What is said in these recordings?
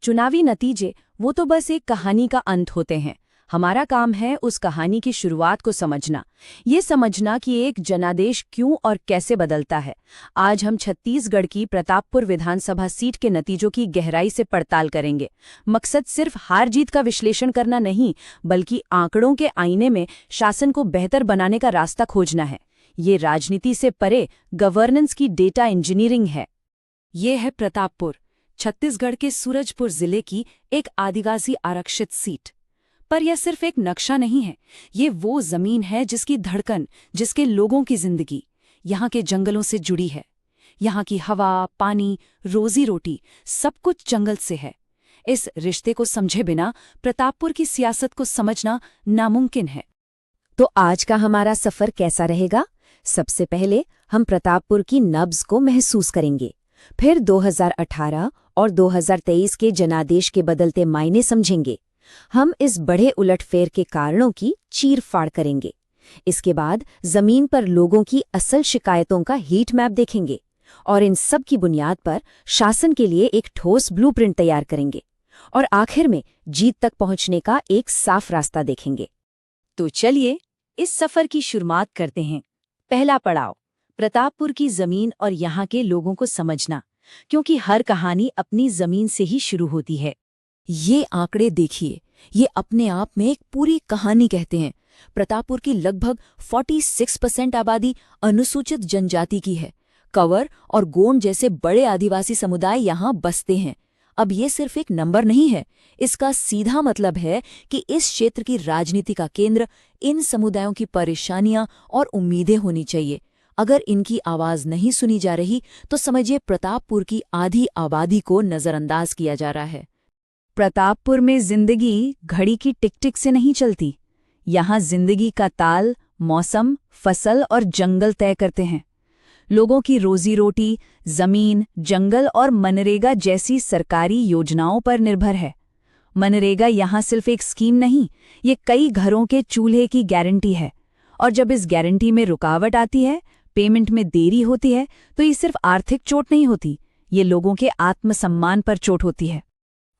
चुनावी नतीजे वो तो बस एक कहानी का अंत होते हैं। हमारा काम है उस कहानी की शुरुआत को समझना, ये समझना कि एक जनादेश क्यों और कैसे बदलता है। आज हम छत्तीसगढ़ की प्रतापपुर विधानसभा सीट के नतीजों की गहराई से पड़ताल करेंगे। मकसद सिर्फ हार जीत का विश्लेषण करना नहीं, बल्कि आंकड़ों के आईने में शासन को बेहतर बनाने का रास्ता खोजना है। ये राजनीति से परे गवर्नेंस की डेटा इंजीनियरिंग है। ये है प्रतापपुर, छत्तीसगढ़ के सूरजपुर जिले की एक आदिवासी आरक्षित सीट। पर यह सिर्फ एक नक्शा नहीं है, ये वो जमीन है जिसकी धड़कन, जिसके लोगों की जिंदगी यहाँ के जंगलों से जुड़ी है। यहाँ की हवा, पानी, रोजी रोटी सब कुछ जंगल से है। इस रिश्ते को समझे बिना प्रतापपुर की सियासत को समझना नामुमकिन है। तो आज का हमारा सफर कैसा रहेगा? सबसे पहले हम प्रतापपुर की नब्ज को महसूस करेंगे, फिर 2018 और 2023 के जनादेश के बदलते मायने समझेंगे। हम इस बड़े उलटफेर के कारणों की चीर-फाड़ करेंगे। इसके बाद जमीन पर लोगों की असल शिकायतों का हीट मैप देखेंगे और इन सब की बुनियाद पर शासन के लिए एक ठोस ब्लूप्रिंट तैयार करेंगे और आखिर में जीत तक पहुंचने का एक साफ रास्ता देखेंगे। तो चलिए इस सफर की शुरुआत करते हैं। पहला पड़ाव, प्रतापपुर की जमीन और यहाँ के लोगों को समझना, क्योंकि हर कहानी अपनी जमीन से ही शुरू होती है। ये आंकड़े देखिए, ये अपने आप में एक पूरी कहानी कहते हैं। प्रतापपुर की लगभग 46% आबादी अनुसूचित जनजाति की है। कंवर और गोंड जैसे बड़े आदिवासी समुदाय यहाँ बसते हैं। अब ये सिर्फ एक नंबर नहीं है, इसका सीधा मतलब है कि इस क्षेत्र की राजनीति का केंद्र इन समुदायों की परेशानियां और उम्मीदें होनी चाहिए। अगर इनकी आवाज नहीं सुनी जा रही तो समझिए प्रतापपुर की आधी आबादी को नजरअंदाज किया जा रहा है। प्रतापपुर में जिंदगी घड़ी की टिक-टिक से नहीं चलती। यहाँ जिंदगी का ताल, मौसम, फसल और जंगल तय करते हैं। लोगों की रोजी रोटी जमीन, जंगल और मनरेगा जैसी सरकारी योजनाओं पर निर्भर है। मनरेगा यहाँ सिर्फ एक स्कीम नहीं, ये कई घरों के चूल्हे की गारंटी है। और जब इस गारंटी में रुकावट आती है, पेमेंट में देरी होती है, तो ये सिर्फ आर्थिक चोट नहीं होती, ये लोगों के आत्मसम्मान पर चोट होती है।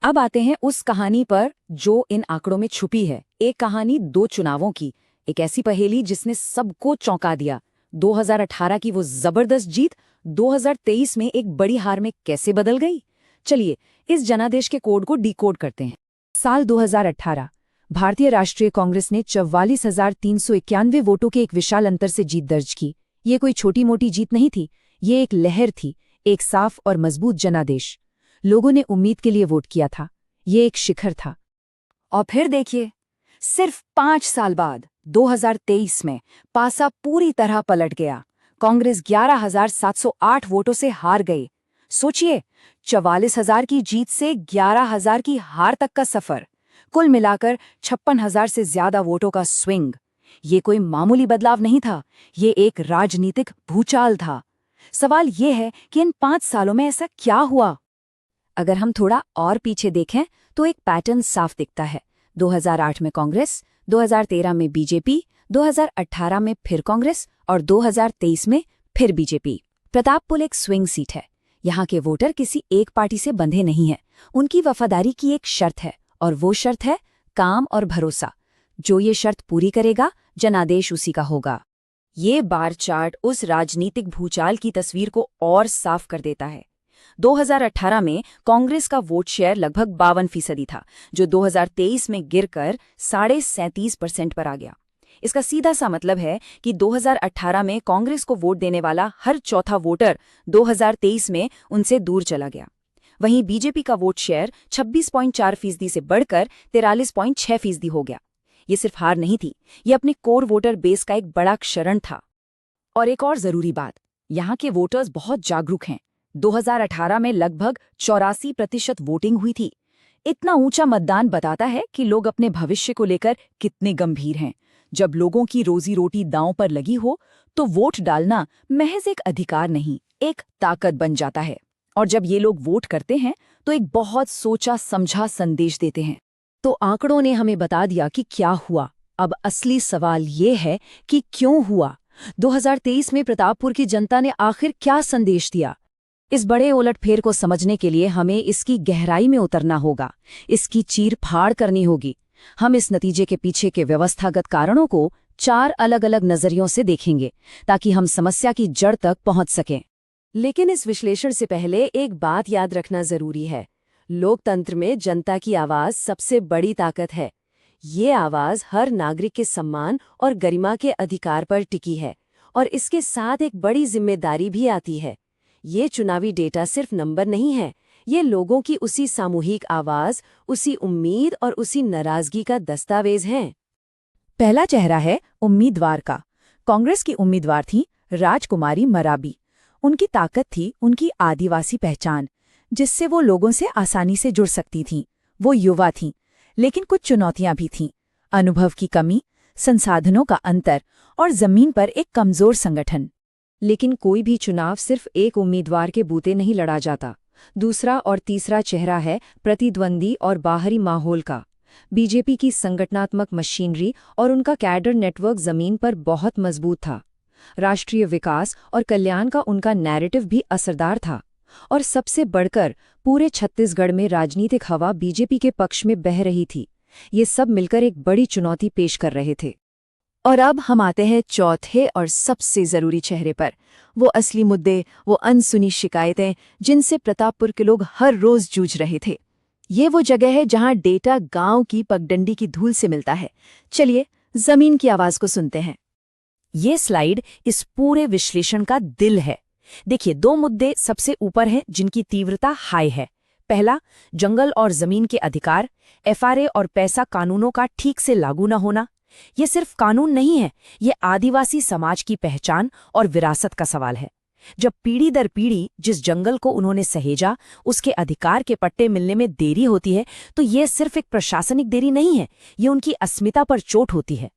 अब आते हैं उस कहानी पर जो इन आंकड़ों में छुपी है। एक कहानी 2 चुनावों की, एक ऐसी पहेली जिसने सबको चौंका दिया। 2018 की वो जबरदस्त जीत 2023 में एक बड़ी हार में कैसे बदल गई? चलिए इस जनादेश के कोड को डिकोड करते हैं। साल 2018, भारतीय राष्ट्रीय कांग्रेस ने 44,391 वोटों के एक विशाल अंतर से जीत दर्ज की। ये कोई छोटी मोटी जीत नहीं थी, ये एक लहर थी, एक साफ और मजबूत जनादेश। लोगों ने उम्मीद के लिए वोट किया था, ये एक शिखर था। और फिर देखिए, सिर्फ 5 साल बाद 2023 में पासा पूरी तरह पलट गया। कांग्रेस 11,708 वोटों से हार गई। सोचिए, 44,000 की जीत से 11,000 की हार तक का सफर, कुल मिलाकर 56,000 से ज्यादा वोटों का स्विंग। ये कोई मामूली बदलाव नहीं था, ये एक राजनीतिक भूचाल था। सवाल ये है कि इन 5 सालों में ऐसा क्या हुआ? अगर हम थोड़ा और पीछे देखें तो एक पैटर्न साफ दिखता है। 2008 में कांग्रेस, 2013 में बीजेपी, 2018 में फिर कांग्रेस और 2023 में फिर बीजेपी। प्रतापपुर एक स्विंग सीट है। यहाँ के वोटर किसी एक पार्टी से बंधे नहीं हैं। उनकी वफादारी की एक शर्त है, और वो शर्त है काम और भरोसा। जो ये शर्त पूरी करेगा, जनादेश उसी का होगा। ये बार चार्ट उस राजनीतिक भूचाल की तस्वीर को और साफ कर देता है। 2018 में कांग्रेस का वोट शेयर लगभग 52% था, जो 2023 में गिरकर 37.5% पर आ गया। इसका सीधा सा मतलब है कि 2018 में कांग्रेस को वोट देने वाला हर चौथा वोटर 2023 में उनसे दूर चला गया। वहीं बीजेपी का वोट शेयर 26.4% से बढ़कर 43.6% हो गया। ये सिर्फ हार नहीं थी, ये अपने कोर वोटर बेस का एक बड़ा क्षरण था। और एक और जरूरी बात, यहाँ के वोटर्स बहुत जागरूक हैं। 2018 में लगभग 84% वोटिंग हुई थी। इतना ऊंचा मतदान बताता है कि लोग अपने भविष्य को लेकर कितने गंभीर हैं। जब लोगों की रोजी रोटी दांव पर लगी हो तो वोट डालना महज एक अधिकार नहीं, एक ताकत बन जाता है। और जब ये लोग वोट करते हैं तो एक बहुत सोचा समझा संदेश देते हैं। तो आंकड़ों ने हमें बता दिया कि क्या हुआ। अब असली सवाल ये है कि क्यों हुआ। 2023 में प्रतापपुर की जनता ने आखिर क्या संदेश दिया? इस बड़े उलटफेर को समझने के लिए हमें इसकी गहराई में उतरना होगा, इसकी चीर-फाड़ करनी होगी। हम इस नतीजे के पीछे के व्यवस्थागत कारणों को 4 अलग-अलग नजरियों से देखेंगे, ताकि हम समस्या की जड़ तक पहुंच सकें। लेकिन इस विश्लेषण से पहले एक बात याद रखना जरूरी है। लोकतंत्र में जनता की आवाज सबसे बड़ी ताकत है। ये आवाज हर नागरिक के सम्मान और गरिमा के अधिकार पर टिकी है, और इसके साथ एक बड़ी जिम्मेदारी भी आती है। ये चुनावी डेटा सिर्फ नंबर नहीं है, ये लोगों की उसी सामूहिक आवाज, उसी उम्मीद और उसी नाराजगी का दस्तावेज है। पहला चेहरा है उम्मीदवार का। कांग्रेस की उम्मीदवार थी राजकुमारी मराबी। उनकी ताकत थी उनकी आदिवासी पहचान, जिससे वो लोगों से आसानी से जुड़ सकती थीं। वो युवा थीं, लेकिन कुछ चुनौतियां भी थीं। अनुभव की कमी, संसाधनों का अंतर और जमीन पर एक कमजोर संगठन। लेकिन कोई भी चुनाव सिर्फ एक उम्मीदवार के बूते नहीं लड़ा जाता। दूसरा और तीसरा चेहरा है प्रतिद्वंदी और बाहरी माहौल का। बीजेपी की संगठनात्मक मशीनरी और उनका कैडर नेटवर्क जमीन पर बहुत मजबूत था। राष्ट्रीय विकास और कल्याण का उनका नैरेटिव भी असरदार था। और सबसे बढ़कर पूरे छत्तीसगढ़ में राजनीतिक हवा बीजेपी के पक्ष में बह रही थी। ये सब मिलकर एक बड़ी चुनौती पेश कर रहे थे। और अब हम आते हैं चौथे और सबसे जरूरी चेहरे पर। वो असली मुद्दे, वो अनसुनी शिकायतें जिनसे प्रतापपुर के लोग हर रोज जूझ रहे थे। ये वो जगह है जहां डेटा गांव की पगडंडी की धूल से मिलता है। चलिए जमीन की आवाज को सुनते हैं। ये स्लाइड इस पूरे विश्लेषण का दिल है। देखिए, 2 मुद्दे सबसे ऊपर हैं जिनकी तीव्रता हाई है। पहला, जंगल और जमीन के अधिकार, एफआरए और पैसा कानूनों का ठीक से लागू न होना। ये सिर्फ कानून नहीं है, ये आदिवासी समाज की पहचान और विरासत का सवाल है। जब पीढ़ी दर पीढ़ी जिस जंगल को उन्होंने सहेजा, उसके अधिकार के पट्टे मिलने में देरी होती है, तो ये सिर्फ एक प्रशासनिक देरी नहीं है, ये उनकी अस्मिता पर चोट होती है।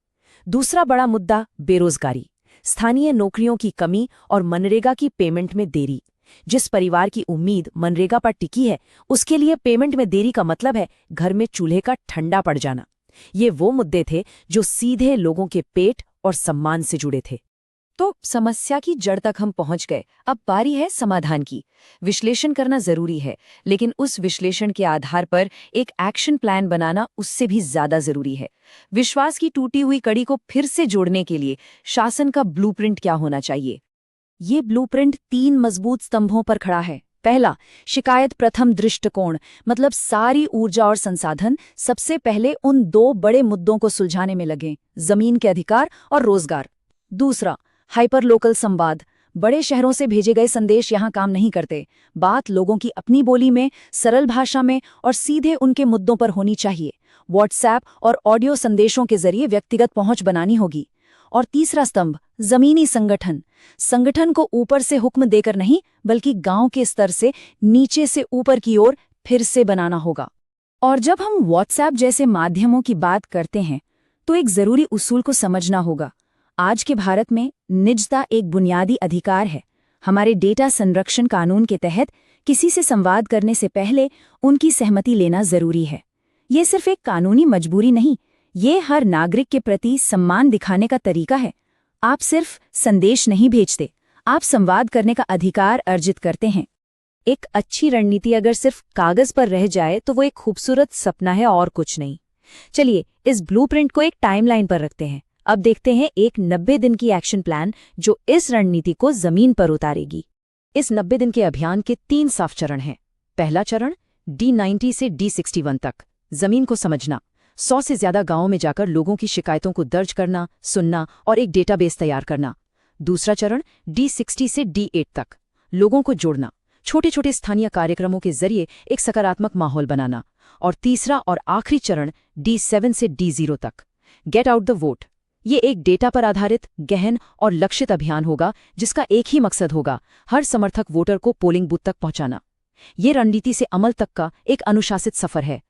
दूसरा बड़ा मुद्दा बेरोजगारी, स्थानीय नौकरियों की कमी और मनरेगा की पेमेंट में देरी। जिस परिवार की उम्मीद मनरेगा पर टिकी है, उसके लिए पेमेंट में देरी का मतलब है घर में चूल्हे का ठंडा पड़ जाना। ये वो मुद्दे थे जो सीधे लोगों के पेट और सम्मान से जुड़े थे। तो समस्या की जड़ तक हम पहुंच गए। अब बारी है समाधान की। विश्लेषण करना जरूरी है, लेकिन उस विश्लेषण के आधार पर एक एक्शन प्लान बनाना उससे भी ज्यादा जरूरी है। विश्वास की टूटी हुई कड़ी को फिर से जोड़ने के लिए शासन का ब्लूप्रिंट क्या होना चाहिए? ये ब्लूप्रिंट 3 मजबूत स्तंभों पर खड़ा है। पहला, शिकायत प्रथम दृष्टिकोण, मतलब सारी ऊर्जा और संसाधन सबसे पहले उन 2 बड़े मुद्दों को सुलझाने में लगें, जमीन के अधिकार और रोजगार। दूसरा, हाइपर लोकल संवाद, बड़े शहरों से भेजे गए संदेश यहाँ काम नहीं करते। बात लोगों की अपनी बोली में, सरल भाषा में और सीधे उनके मुद्दों पर होनी चाहिए। व्हाट्सएप और ऑडियो संदेशों के जरिए व्यक्तिगत पहुंच बनानी होगी। और तीसरा स्तंभ, जमीनी संगठन। संगठन को ऊपर से हुक्म देकर नहीं, बल्कि गांव के स्तर से नीचे से ऊपर की ओर फिर से बनाना होगा। और जब हम व्हाट्सएप जैसे माध्यमों की बात करते हैं, तो एक जरूरी उसूल को समझना होगा। आज के भारत में निजता एक बुनियादी अधिकार है। हमारे डेटा संरक्षण कानून के तहत किसी से संवाद करने से पहले उनकी सहमति लेना जरूरी है। ये सिर्फ एक कानूनी मजबूरी नहीं, ये हर नागरिक के प्रति सम्मान दिखाने का तरीका है। आप सिर्फ संदेश नहीं भेजते, आप संवाद करने का अधिकार अर्जित करते हैं। एक अच्छी रणनीति अगर सिर्फ कागज पर रह जाए तो वो एक खूबसूरत सपना है और कुछ नहीं। चलिए इस ब्लूप्रिंट को एक टाइमलाइन पर रखते हैं। अब देखते हैं एक 90 दिन की एक्शन प्लान जो इस रणनीति को जमीन पर उतारेगी। इस 90 दिन के अभियान के 3 साफ चरण हैं। पहला चरण D90 से D61 तक, जमीन को समझना। 100 से ज्यादा गांवों में जाकर लोगों की शिकायतों को दर्ज करना, सुनना और एक डेटाबेस तैयार करना। दूसरा चरण D60 से D8 तक, लोगों को जोड़ना, छोटे छोटे स्थानीय कार्यक्रमों के जरिए एक सकारात्मक माहौल बनाना। और तीसरा और आखिरी चरण D7 से D0 तक, गेट आउट द वोट। ये एक डेटा पर आधारित, गहन और लक्षित अभियान होगा जिसका एक ही मकसद होगा, हर समर्थक वोटर को पोलिंग बूथ तक पहुंचाना। ये रणनीति से अमल तक का एक अनुशासित सफर है।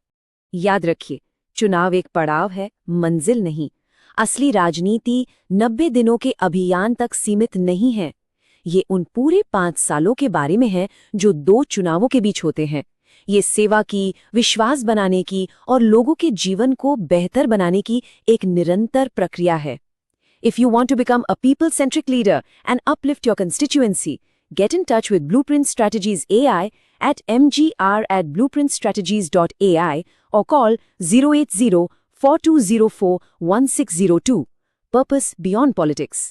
याद रखिए, चुनाव एक पड़ाव है, मंजिल नहीं। असली राजनीति 90 दिनों के अभियान तक सीमित नहीं है। ये उन पूरे 5 सालों के बारे में है जो 2 चुनावों के बीच होते हैं। ये सेवा की, विश्वास बनाने की और लोगों के जीवन को बेहतर बनाने की एक निरंतर प्रक्रिया है। If you want to become a people-centric leader and uplift your constituency, Get in touch with Blueprint Strategies AI at mgr@blueprintstrategies.ai or call 080-4204-1602. Purpose beyond politics.